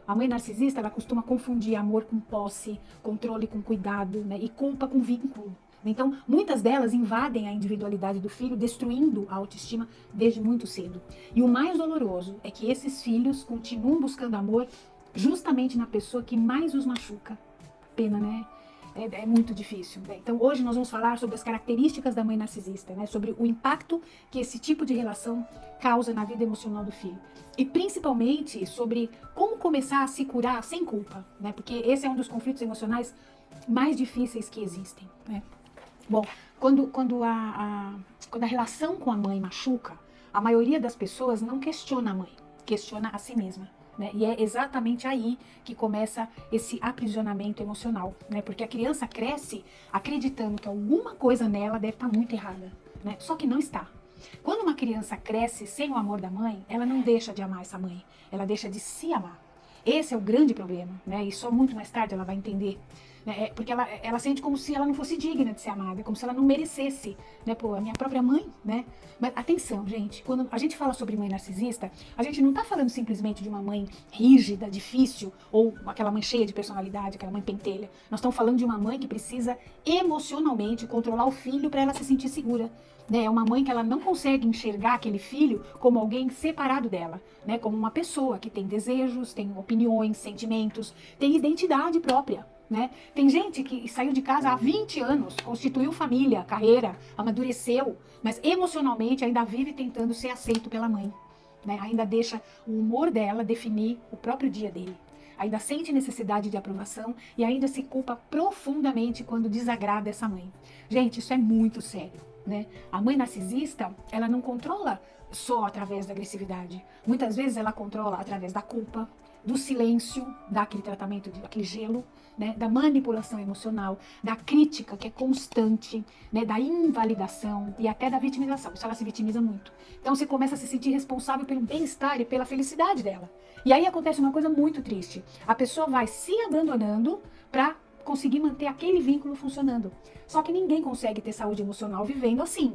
A mãe narcisista, ela costuma confundir amor com posse, controle com cuidado, né, e culpa com vínculo. Então, muitas delas invadem a individualidade do filho, destruindo a autoestima desde muito cedo. E o mais doloroso é que esses filhos continuam buscando amor justamente na pessoa que mais os machuca. Pena, né? É muito difícil. Então, hoje nós vamos falar sobre as características da mãe narcisista, né? Sobre o impacto que esse tipo de relação causa na vida emocional do filho. E principalmente sobre como começar a se curar sem culpa, né? Porque esse é um dos conflitos emocionais mais difíceis que existem, né? Bom, quando a relação com a mãe machuca, a maioria das pessoas não questiona a mãe, questiona a si mesma. Né? E é exatamente aí que começa esse aprisionamento emocional, né? Porque a criança cresce acreditando que alguma coisa nela deve estar muito errada, né? Só que não está. Quando uma criança cresce sem o amor da mãe, ela não deixa de amar essa mãe, ela deixa de se amar. Esse é o grande problema, né? E só muito mais tarde ela vai entender, né? Porque ela sente como se ela não fosse digna de ser amada, como se ela não merecesse, né? Pô, a minha própria mãe, né? Mas atenção, gente, quando a gente fala sobre mãe narcisista, a gente não tá falando simplesmente de uma mãe rígida, difícil, ou aquela mãe cheia de personalidade, aquela mãe pentelha. Nós estamos falando de uma mãe que precisa emocionalmente controlar o filho para ela se sentir segura. É uma mãe que ela não consegue enxergar aquele filho como alguém separado dela, né? Como uma pessoa que tem desejos, tem opiniões, sentimentos, tem identidade própria. Né? Tem gente que saiu de casa há 20 anos, constituiu família, carreira, amadureceu, mas emocionalmente ainda vive tentando ser aceito pela mãe. Né? Ainda deixa o humor dela definir o próprio dia dele. Ainda sente necessidade de aprovação e ainda se culpa profundamente quando desagrada essa mãe. Gente, isso é muito sério. Né? A mãe narcisista, ela não controla só através da agressividade. Muitas vezes ela controla através da culpa, do silêncio, daquele tratamento, daquele gelo, né, da manipulação emocional, da crítica que é constante, né, da invalidação e até da vitimização. Isso ela se vitimiza muito. Então você começa a se sentir responsável pelo bem-estar e pela felicidade dela. E aí acontece uma coisa muito triste. A pessoa vai se abandonando para conseguir manter aquele vínculo funcionando. Só que ninguém consegue ter saúde emocional vivendo assim.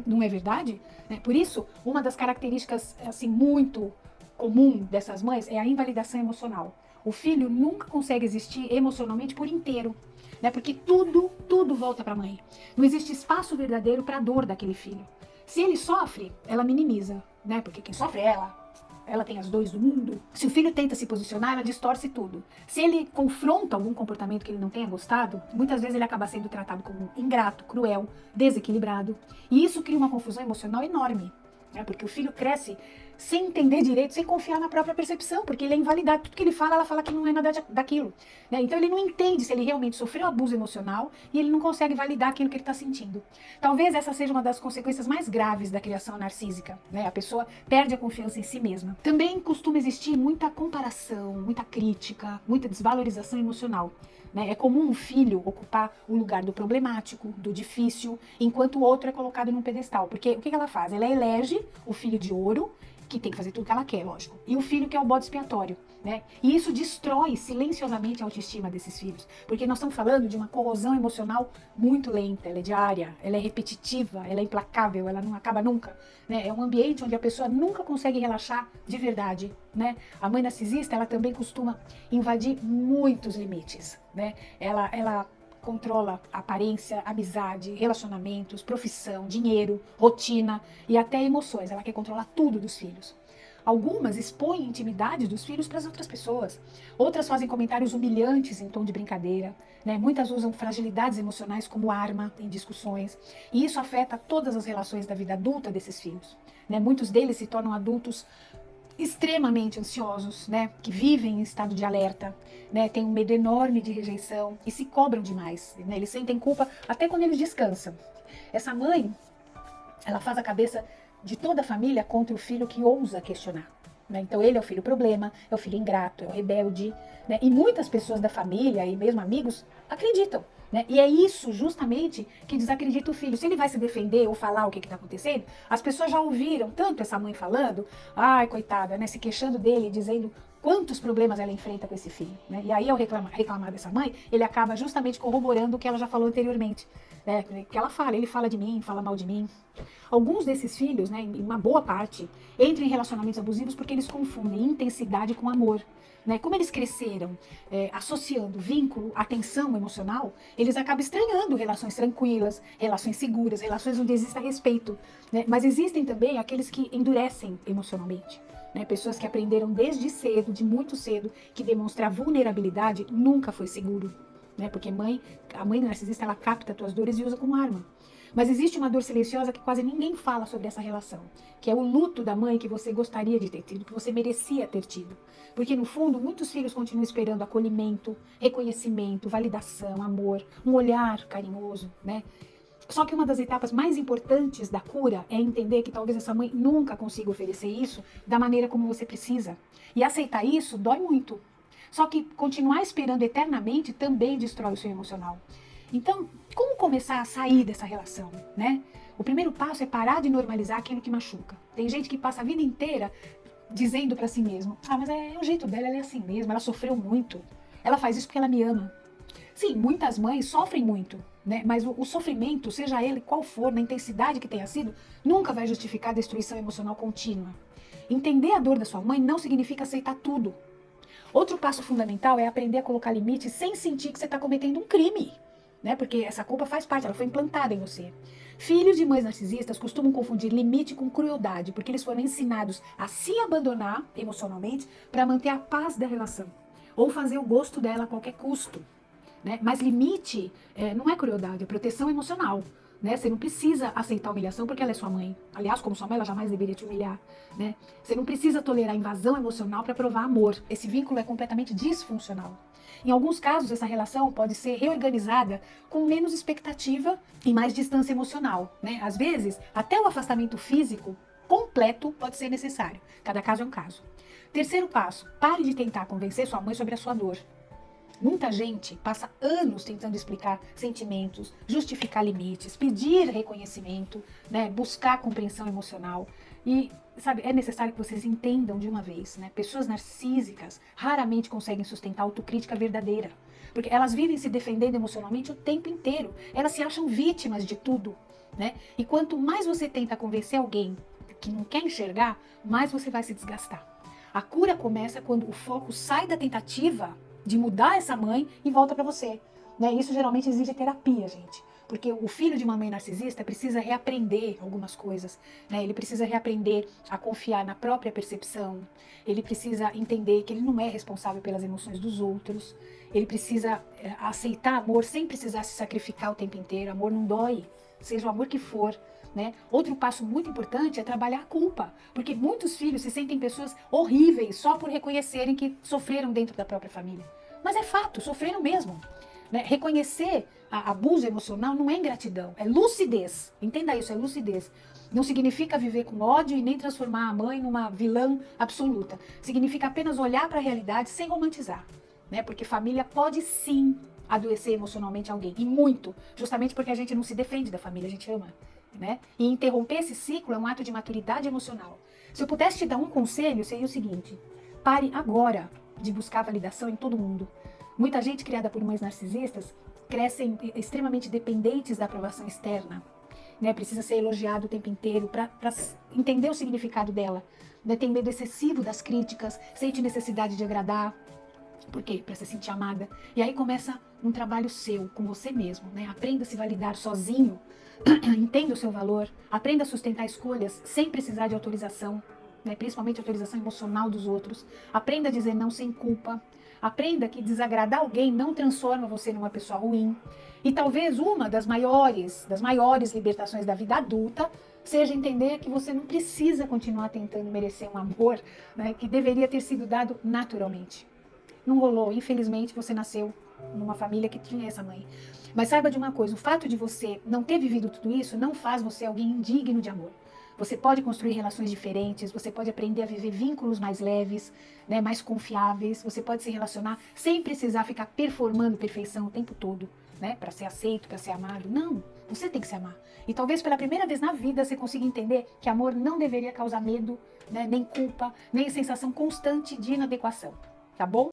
Não é verdade? Por isso, uma das características assim muito comum dessas mães é a invalidação emocional. O filho nunca consegue existir emocionalmente por inteiro, né? Porque tudo volta para a mãe. Não existe espaço verdadeiro para a dor daquele filho. Se ele sofre, ela minimiza, né? Porque quem sofre é ela tem as dores do mundo. Se o filho tenta se posicionar, ela distorce tudo. Se ele confronta algum comportamento que ele não tenha gostado, muitas vezes ele acaba sendo tratado como ingrato, cruel, desequilibrado. E isso cria uma confusão emocional enorme, né? Porque o filho cresce sem entender direito, sem confiar na própria percepção, porque ele é invalidado. Tudo que ele fala, ela fala que não é nada daquilo. Né? Então ele não entende se ele realmente sofreu abuso emocional e ele não consegue validar aquilo que ele está sentindo. Talvez essa seja uma das consequências mais graves da criação narcísica. Né? A pessoa perde a confiança em si mesma. Também costuma existir muita comparação, muita crítica, muita desvalorização emocional. Né? É comum um filho ocupar o lugar do problemático, do difícil, enquanto o outro é colocado num pedestal. Porque o que ela faz? Ela elege o filho de ouro, que tem que fazer tudo que ela quer, lógico. E o filho que é o bode expiatório, né? E isso destrói silenciosamente a autoestima desses filhos. Porque nós estamos falando de uma corrosão emocional muito lenta, ela é diária, ela é repetitiva, ela é implacável, ela não acaba nunca. Né? É um ambiente onde a pessoa nunca consegue relaxar de verdade. Né? A mãe narcisista, ela também costuma invadir muitos limites. Né? Ela controla aparência, amizade, relacionamentos, profissão, dinheiro, rotina e até emoções. Ela quer controlar tudo dos filhos. Algumas expõem intimidades dos filhos para as outras pessoas. Outras fazem comentários humilhantes em tom de brincadeira. Né? Muitas usam fragilidades emocionais como arma em discussões. E isso afeta todas as relações da vida adulta desses filhos. Né? Muitos deles se tornam adultos extremamente ansiosos, né, que vivem em estado de alerta, né, têm um medo enorme de rejeição e se cobram demais, né, eles sentem culpa até quando eles descansam. Essa mãe, ela faz a cabeça de toda a família contra o filho que ousa questionar. Né? Então ele é o filho problema, é o filho ingrato, é o rebelde, né? E muitas pessoas da família e mesmo amigos acreditam. Né? E é isso justamente que desacredita o filho. Se ele vai se defender ou falar o que está acontecendo, as pessoas já ouviram tanto essa mãe falando, ai coitada, né? Se queixando dele, dizendo quantos problemas ela enfrenta com esse filho, né? E aí, ao reclamar dessa mãe, ele acaba justamente corroborando o que ela já falou anteriormente, né? Que ela fala, ele fala de mim, fala mal de mim. Alguns desses filhos, né, em uma boa parte, entram em relacionamentos abusivos porque eles confundem intensidade com amor. Né? Como eles cresceram associando vínculo, atenção emocional, eles acabam estranhando relações tranquilas, relações seguras, relações onde exista respeito. Né? Mas existem também aqueles que endurecem emocionalmente. Né? Pessoas que aprenderam desde cedo, de muito cedo, que demonstrar vulnerabilidade nunca foi seguro. Né? Porque a mãe narcisista, ela capta tuas dores e usa como arma. Mas existe uma dor silenciosa que quase ninguém fala sobre essa relação, que é o luto da mãe que você gostaria de ter tido, que você merecia ter tido. Porque, no fundo, muitos filhos continuam esperando acolhimento, reconhecimento, validação, amor, um olhar carinhoso, né? Só que uma das etapas mais importantes da cura é entender que talvez essa mãe nunca consiga oferecer isso da maneira como você precisa. E aceitar isso dói muito. Só que continuar esperando eternamente também destrói o seu emocional. Então, como começar a sair dessa relação, né? O primeiro passo é parar de normalizar aquilo que machuca. Tem gente que passa a vida inteira dizendo pra si mesmo, mas é o jeito dela, ela é assim mesmo, ela sofreu muito. Ela faz isso porque ela me ama. Sim, muitas mães sofrem muito, né? Mas o sofrimento, seja ele qual for, na intensidade que tenha sido, nunca vai justificar a destruição emocional contínua. Entender a dor da sua mãe não significa aceitar tudo. Outro passo fundamental é aprender a colocar limites sem sentir que você está cometendo um crime. Né? Porque essa culpa faz parte, ela foi implantada em você. Filhos de mães narcisistas costumam confundir limite com crueldade, porque eles foram ensinados a se abandonar emocionalmente para manter a paz da relação, ou fazer o gosto dela a qualquer custo. Né? Mas limite não é crueldade, é proteção emocional. Né? Você não precisa aceitar humilhação porque ela é sua mãe. Aliás, como sua mãe, ela jamais deveria te humilhar. Né? Você não precisa tolerar invasão emocional para provar amor. Esse vínculo é completamente disfuncional. Em alguns casos, essa relação pode ser reorganizada com menos expectativa e mais distância emocional. Né? Às vezes, até o afastamento físico completo pode ser necessário. Cada caso é um caso. Terceiro passo, pare de tentar convencer sua mãe sobre a sua dor. Muita gente passa anos tentando explicar sentimentos, justificar limites, pedir reconhecimento, né, buscar compreensão emocional. E, sabe, é necessário que vocês entendam de uma vez, né? Pessoas narcísicas raramente conseguem sustentar autocrítica verdadeira, porque elas vivem se defendendo emocionalmente o tempo inteiro. Elas se acham vítimas de tudo, né? E quanto mais você tenta convencer alguém que não quer enxergar, mais você vai se desgastar. A cura começa quando o foco sai da tentativa de mudar essa mãe e volta para você. Né? Isso geralmente exige terapia, gente. Porque o filho de uma mãe narcisista precisa reaprender algumas coisas. Né? Ele precisa reaprender a confiar na própria percepção. Ele precisa entender que ele não é responsável pelas emoções dos outros. Ele precisa aceitar amor sem precisar se sacrificar o tempo inteiro. Amor não dói, seja o amor que for. Né? Outro passo muito importante é trabalhar a culpa, porque muitos filhos se sentem pessoas horríveis só por reconhecerem que sofreram dentro da própria família. Mas é fato, sofreram mesmo. Né? Reconhecer abuso emocional não é ingratidão, é lucidez. Entenda isso, é lucidez. Não significa viver com ódio e nem transformar a mãe numa vilã absoluta. Significa apenas olhar para a realidade sem romantizar. Né? Porque família pode sim adoecer emocionalmente alguém, e muito, justamente porque a gente não se defende da família, a gente ama. Né? E interromper esse ciclo é um ato de maturidade emocional. Se eu pudesse te dar um conselho, seria o seguinte: pare agora de buscar validação em todo mundo. Muita gente criada por mães narcisistas crescem extremamente dependentes da aprovação externa. Né? Precisa ser elogiado o tempo inteiro para entender o significado dela. Né? Tem medo excessivo das críticas, sente necessidade de agradar. Por quê? Para se sentir amada. E aí começa um trabalho seu, com você mesmo. Né? Aprenda a se validar sozinho. Entenda o seu valor, aprenda a sustentar escolhas sem precisar de autorização, né? Principalmente autorização emocional dos outros. Aprenda a dizer não sem culpa. Aprenda que desagradar alguém não transforma você numa pessoa ruim. E talvez uma das maiores libertações da vida adulta seja entender que você não precisa continuar tentando merecer um amor, né, que deveria ter sido dado naturalmente. Não rolou, infelizmente você nasceu numa família que tinha essa mãe. Mas saiba de uma coisa, o fato de você não ter vivido tudo isso não faz você alguém indigno de amor. Você pode construir relações diferentes, você pode aprender a viver vínculos mais leves, né, mais confiáveis, você pode se relacionar sem precisar ficar performando perfeição o tempo todo, né, para ser aceito, para ser amado. Não, você tem que se amar. E talvez pela primeira vez na vida você consiga entender que amor não deveria causar medo, né? Nem culpa, nem sensação constante de inadequação, tá bom?